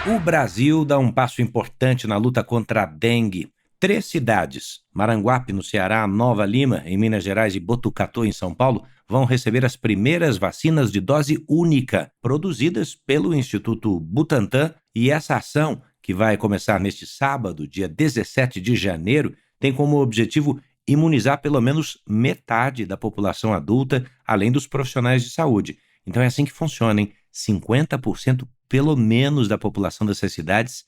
O Brasil dá um passo importante na luta contra a dengue. 3 cidades, Maranguape, no Ceará, Nova Lima, em Minas Gerais e Botucatu, em São Paulo, vão receber as primeiras vacinas de dose única, produzidas pelo Instituto Butantan. E essa ação, que vai começar neste sábado, dia 17 de janeiro, tem como objetivo imunizar pelo menos metade da população adulta, além dos profissionais de saúde. Então é assim que funciona, hein? 50% pelo menos da população dessas cidades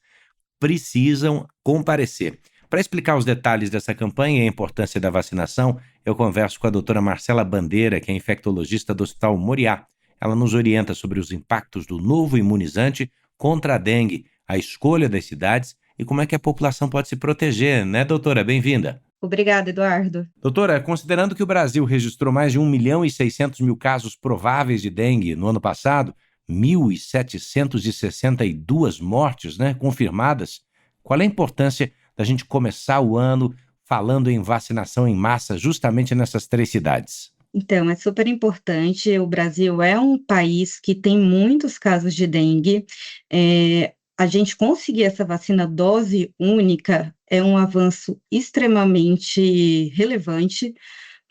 precisam comparecer. Para explicar os detalhes dessa campanha e a importância da vacinação, eu converso com a doutora Marcela Bandeira, que é infectologista do Hospital Moriá. Ela nos orienta sobre os impactos do novo imunizante contra a dengue, a escolha das cidades e como é que a população pode se proteger, né, doutora? Bem-vinda. Obrigada, Eduardo. Doutora, considerando que o Brasil registrou mais de 1.600.000 casos prováveis de dengue no ano passado, 1.762 mortes, né, confirmadas, qual é a importância da gente começar o ano falando em vacinação em massa justamente nessas 3 cidades? Então, é super importante. O Brasil é um país que tem muitos casos de dengue. A gente conseguir essa vacina dose única é um avanço extremamente relevante,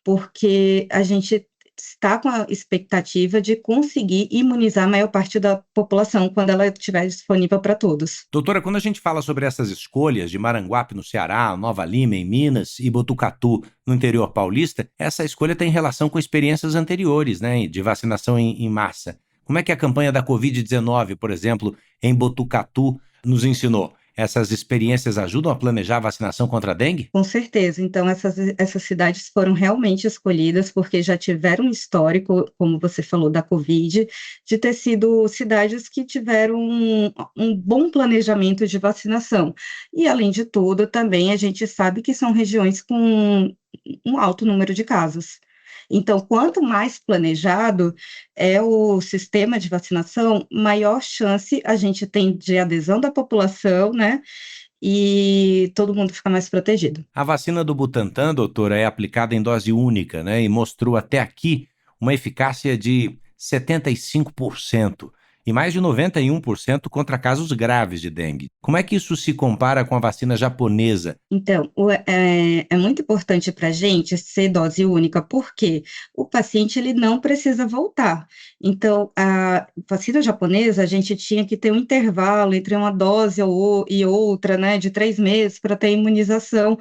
porque a gente está com a expectativa de conseguir imunizar a maior parte da população quando ela estiver disponível para todos. Doutora, quando a gente fala sobre essas escolhas de Maranguape no Ceará, Nova Lima em Minas e Botucatu no interior paulista, essa escolha tem relação com experiências anteriores, né, de vacinação em massa. Como é que a campanha da Covid-19, por exemplo, em Botucatu, nos ensinou? Essas experiências ajudam a planejar a vacinação contra a dengue? Com certeza. Então, essas cidades foram realmente escolhidas porque já tiveram um histórico, como você falou, da Covid, de ter sido cidades que tiveram um bom planejamento de vacinação. E, além de tudo, também a gente sabe que são regiões com um alto número de casos. Então, quanto mais planejado é o sistema de vacinação, maior chance a gente tem de adesão da população, né? E todo mundo fica mais protegido. A vacina do Butantan, doutora, é aplicada em dose única, né? E mostrou até aqui uma eficácia de 75% e mais de 91% contra casos graves de dengue. Como é que isso se compara com a vacina japonesa? Então, é muito importante para a gente ser dose única, porque o paciente ele não precisa voltar. Então, a vacina japonesa, a gente tinha que ter um intervalo entre uma dose e outra, né, de 3 meses, para ter imunização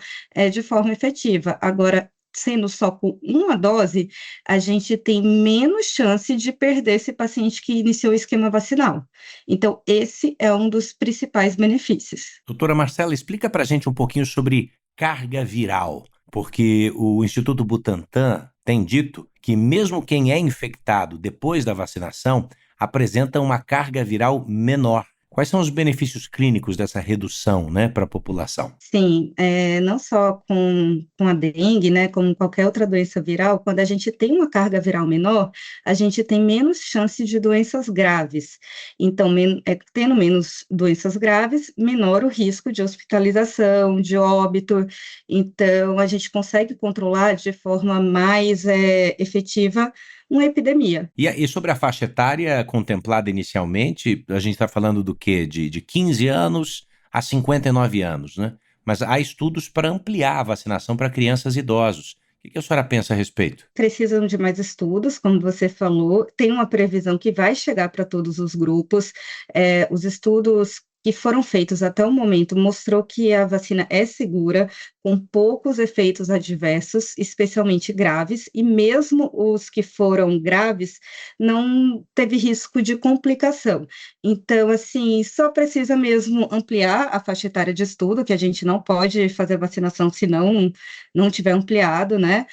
de forma efetiva. Agora, sendo só com uma dose, a gente tem menos chance de perder esse paciente que iniciou o esquema vacinal. Então, esse é um dos principais benefícios. Doutora Marcela, explica para a gente um pouquinho sobre carga viral, porque o Instituto Butantan tem dito que mesmo quem é infectado depois da vacinação apresenta uma carga viral menor. Quais são os benefícios clínicos dessa redução, né, para a população? Sim, não só com a dengue, né, como qualquer outra doença viral, quando a gente tem uma carga viral menor, a gente tem menos chance de doenças graves. Então, tendo menos doenças graves, menor o risco de hospitalização, de óbito. Então, a gente consegue controlar de forma mais efetiva uma epidemia. E sobre a faixa etária contemplada inicialmente, a gente está falando do quê? De 15 anos a 59 anos, né? Mas há estudos para ampliar a vacinação para crianças e idosos. O que a senhora pensa a respeito? Precisam de mais estudos, como você falou, tem uma previsão que vai chegar para todos os grupos. Os estudos que foram feitos até o momento mostrou que a vacina é segura, com poucos efeitos adversos, especialmente graves, e mesmo os que foram graves, não teve risco de complicação. Então, assim, só precisa mesmo ampliar a faixa etária de estudo, que a gente não pode fazer vacinação se não tiver ampliado, né?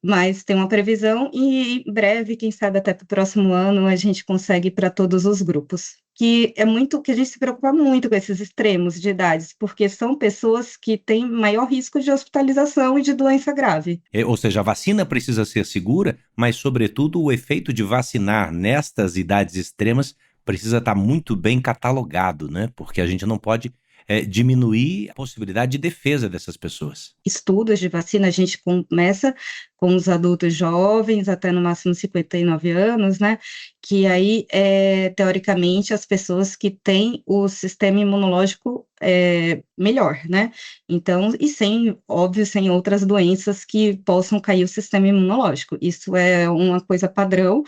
Mas tem uma previsão e em breve, quem sabe até para o próximo ano, a gente consegue para todos os grupos. Que é muito que a gente se preocupa muito com esses extremos de idades, porque são pessoas que têm maior risco de hospitalização e de doença grave. Ou seja, a vacina precisa ser segura, mas, sobretudo, o efeito de vacinar nestas idades extremas precisa estar muito bem catalogado, né? Porque a gente não pode diminuir a possibilidade de defesa dessas pessoas. Estudos de vacina, a gente começa com os adultos jovens, até no máximo 59 anos, né? Que aí, teoricamente, as pessoas que têm o sistema imunológico melhor, né? Então, e sem, óbvio, sem outras doenças que possam cair o sistema imunológico. Isso é uma coisa padrão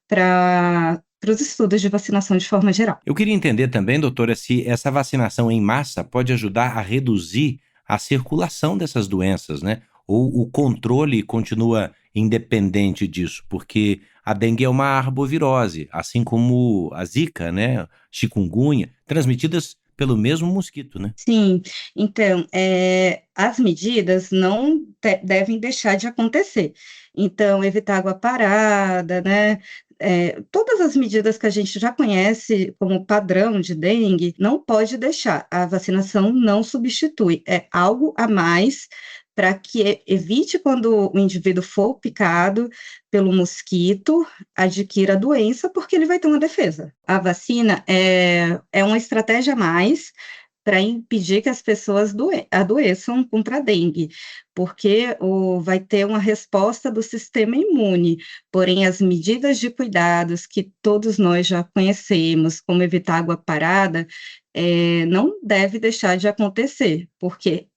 para os estudos de vacinação de forma geral. Eu queria entender também, doutora, se essa vacinação em massa pode ajudar a reduzir a circulação dessas doenças, né? Ou o controle continua independente disso, porque a dengue é uma arbovirose, assim como a zika, né? Chikungunya, transmitidas pelo mesmo mosquito, né? Sim, então, as medidas não devem deixar de acontecer. Então, evitar água parada, né? Todas as medidas que a gente já conhece como padrão de dengue, não pode deixar. A vacinação não substitui, é algo a mais para que evite quando o indivíduo for picado pelo mosquito, adquira a doença, porque ele vai ter uma defesa. A vacina é uma estratégia a mais para impedir que as pessoas adoeçam contra a dengue, porque vai ter uma resposta do sistema imune, porém as medidas de cuidados que todos nós já conhecemos, como evitar água parada, não deve deixar de acontecer, porque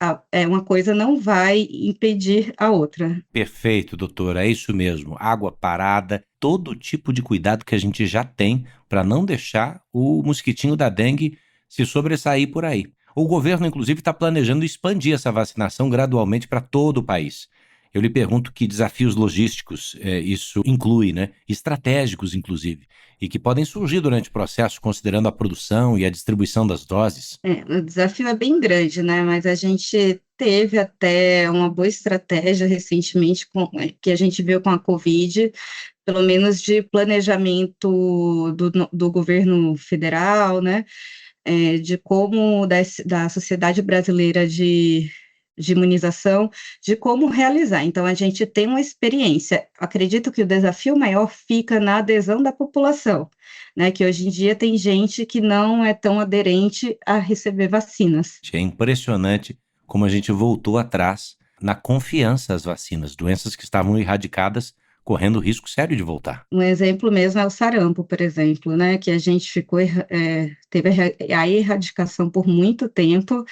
uma coisa não vai impedir a outra. Perfeito, doutora, é isso mesmo. Água parada, todo tipo de cuidado que a gente já tem para não deixar o mosquitinho da dengue se sobressair por aí. O governo, inclusive, está planejando expandir essa vacinação gradualmente para todo o país. Eu lhe pergunto que desafios logísticos isso inclui, né? Estratégicos, inclusive, e que podem surgir durante o processo, considerando a produção e a distribuição das doses. O desafio é bem grande, né? Mas a gente teve até uma boa estratégia recentemente que a gente viu com a Covid, pelo menos de planejamento do governo federal, né? De como da Sociedade Brasileira de Imunização, de como realizar. Então, a gente tem uma experiência. Acredito que o desafio maior fica na adesão da população, né? Que hoje em dia tem gente que não é tão aderente a receber vacinas. É impressionante como a gente voltou atrás na confiança às vacinas, doenças que estavam erradicadas correndo risco sério de voltar. Um exemplo mesmo é o sarampo, por exemplo, né? Que a gente teve a erradicação por muito tempo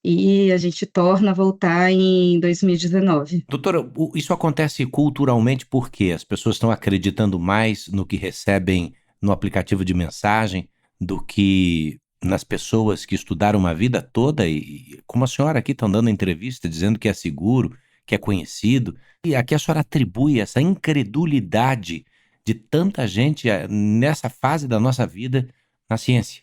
e a gente torna a voltar em 2019. Doutora, isso acontece culturalmente porque as pessoas estão acreditando mais no que recebem no aplicativo de mensagem do que nas pessoas que estudaram uma vida toda e como a senhora aqui está dando entrevista dizendo que é seguro, que é conhecido, e aqui a senhora atribui essa incredulidade de tanta gente nessa fase da nossa vida na ciência.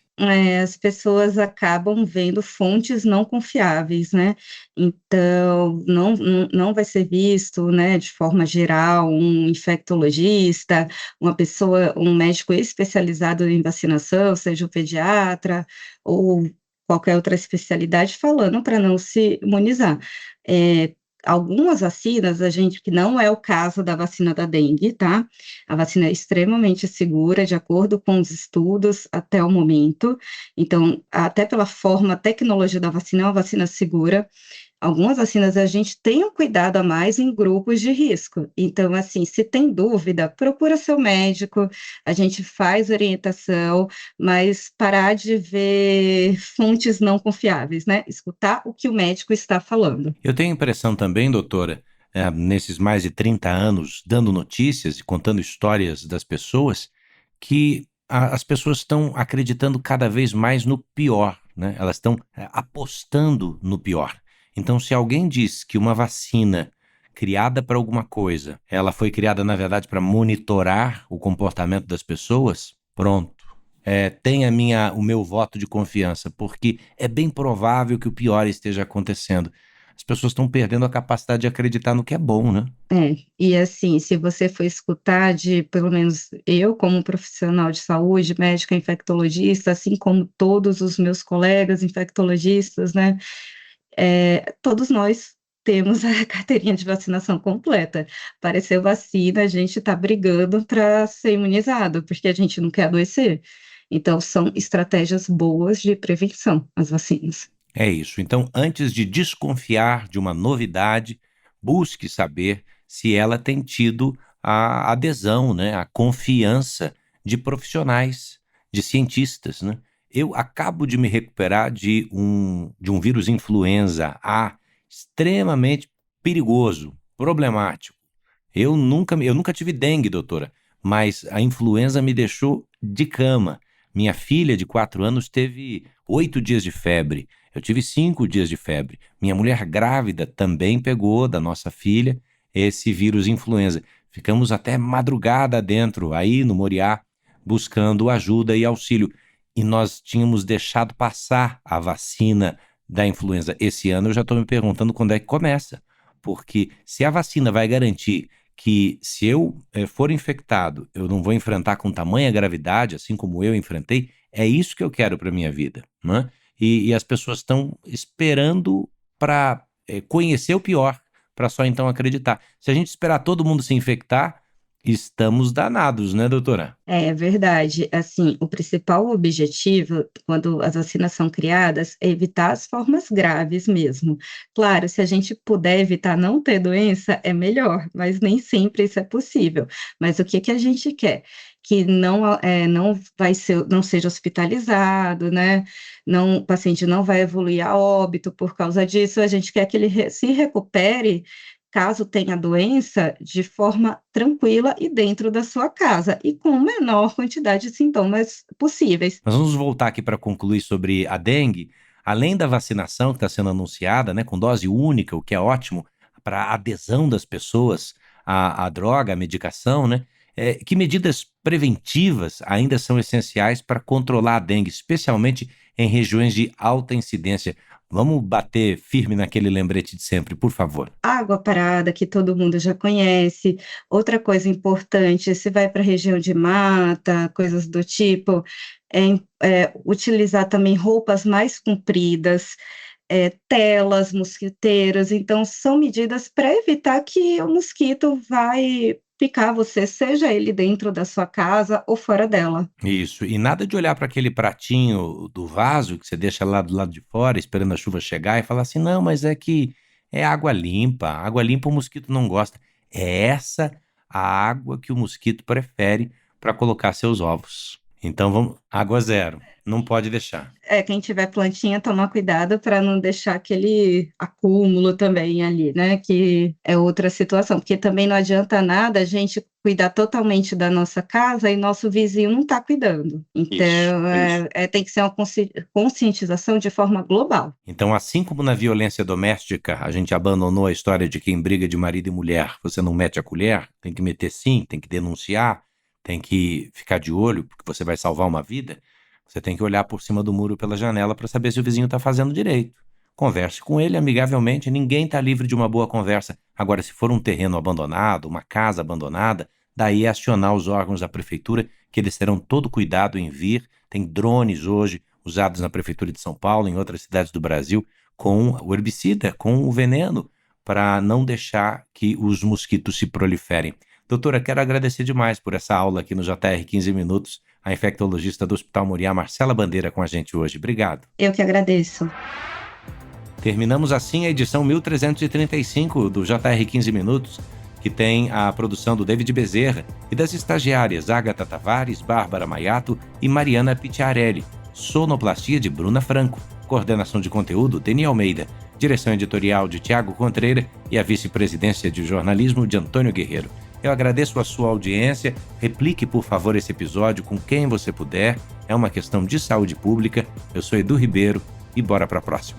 As pessoas acabam vendo fontes não confiáveis, né? Então, não vai ser visto, né, de forma geral, um infectologista, um médico especializado em vacinação, seja o pediatra ou qualquer outra especialidade, falando para não se imunizar. Algumas vacinas, que não é o caso da vacina da dengue, tá? A vacina é extremamente segura, de acordo com os estudos até o momento. Então, até pela forma, a tecnologia da vacina é uma vacina segura. Algumas vacinas a gente tem um cuidado a mais em grupos de risco. Então, assim, se tem dúvida, procura seu médico, a gente faz orientação, mas parar de ver fontes não confiáveis, né? Escutar o que o médico está falando. Eu tenho a impressão também, doutora, nesses mais de 30 anos dando notícias e contando histórias das pessoas, que as pessoas estão acreditando cada vez mais no pior, né? Elas estão apostando no pior. Então, se alguém diz que uma vacina criada para alguma coisa, ela foi criada, na verdade, para monitorar o comportamento das pessoas, pronto. Tem o meu voto de confiança, porque é bem provável que o pior esteja acontecendo. As pessoas estão perdendo a capacidade de acreditar no que é bom, né? E assim, se você for escutar pelo menos eu, como profissional de saúde, médica infectologista, assim como todos os meus colegas infectologistas, né, todos nós temos a carteirinha de vacinação completa. Apareceu vacina, a gente está brigando para ser imunizado, porque a gente não quer adoecer. Então, são estratégias boas de prevenção, as vacinas. É isso. Então, antes de desconfiar de uma novidade, busque saber se ela tem tido a adesão, né, a confiança de profissionais, de cientistas, né? Eu acabo de me recuperar de um vírus influenza A extremamente perigoso, problemático. Eu nunca tive dengue, doutora, mas a influenza me deixou de cama. Minha filha, de 4 anos, teve 8 dias de febre. Eu tive 5 dias de febre. Minha mulher grávida também pegou da nossa filha esse vírus influenza. Ficamos até madrugada dentro, aí no Moriá, buscando ajuda e auxílio. E nós tínhamos deixado passar a vacina da influenza. Esse ano eu já estou me perguntando quando é que começa. Porque se a vacina vai garantir que se eu for infectado, eu não vou enfrentar com tamanha gravidade, assim como eu enfrentei, é isso que eu quero para minha vida, né? E as pessoas estão esperando para conhecer o pior, para só então acreditar. Se a gente esperar todo mundo se infectar, estamos danados, né, doutora? É verdade. Assim, o principal objetivo, quando as vacinas são criadas, é evitar as formas graves mesmo. Claro, se a gente puder evitar não ter doença, é melhor, mas nem sempre isso é possível. Mas o que que a gente quer? Que não vai ser, não seja hospitalizado, né? Não, o paciente não vai evoluir a óbito por causa disso. A gente quer que ele se recupere caso tenha doença, de forma tranquila e dentro da sua casa, e com menor quantidade de sintomas possíveis. Nós vamos voltar aqui para concluir sobre a dengue. Além da vacinação que está sendo anunciada, né, com dose única, o que é ótimo para a adesão das pessoas à droga, à medicação, né? Que medidas preventivas ainda são essenciais para controlar a dengue, especialmente em regiões de alta incidência? Vamos bater firme naquele lembrete de sempre, por favor. Água parada, que todo mundo já conhece. Outra coisa importante, se vai para a região de mata, coisas do tipo, utilizar também roupas mais compridas, telas, mosquiteiras. Então, são medidas para evitar que o mosquito vai picar você, seja ele dentro da sua casa ou fora dela. Isso, e nada de olhar para aquele pratinho do vaso que você deixa lá do lado de fora, esperando a chuva chegar e falar assim: "Não, mas é que é água limpa o mosquito não gosta". É essa a água que o mosquito prefere para colocar seus ovos. Então vamos água zero, não pode deixar. Quem tiver plantinha, tomar cuidado para não deixar aquele acúmulo também ali, né, que é outra situação, porque também não adianta nada a gente cuidar totalmente da nossa casa e nosso vizinho não está cuidando. Isso, Então, isso. tem que ser uma conscientização de forma global. Então, assim como na violência doméstica, a gente abandonou a história de quem briga de marido e mulher, você não mete a colher, tem que meter sim, tem que denunciar, tem que ficar de olho, porque você vai salvar uma vida. Você tem que olhar por cima do muro pela janela para saber se o vizinho está fazendo direito. Converse com ele amigavelmente, ninguém está livre de uma boa conversa. Agora, se for um terreno abandonado, uma casa abandonada, daí é acionar os órgãos da prefeitura, que eles terão todo cuidado em vir. Tem drones hoje usados na prefeitura de São Paulo, em outras cidades do Brasil, com o herbicida, com o veneno, para não deixar que os mosquitos se proliferem. Doutora, quero agradecer demais por essa aula aqui no JR 15 Minutos, a infectologista do Hospital Moriá, Marcela Bandeira, com a gente hoje. Obrigado. Eu que agradeço. Terminamos assim a edição 1335 do JR 15 Minutos, que tem a produção do David Bezerra e das estagiárias Agatha Tavares, Bárbara Maiato e Mariana Picciarelli. Sonoplastia de Bruna Franco. Coordenação de conteúdo, Deni Almeida. Direção editorial de Tiago Contreira e a vice-presidência de jornalismo de Antônio Guerreiro. Eu agradeço a sua audiência. Replique, por favor, esse episódio com quem você puder. É uma questão de saúde pública. Eu sou Edu Ribeiro e bora para a próxima.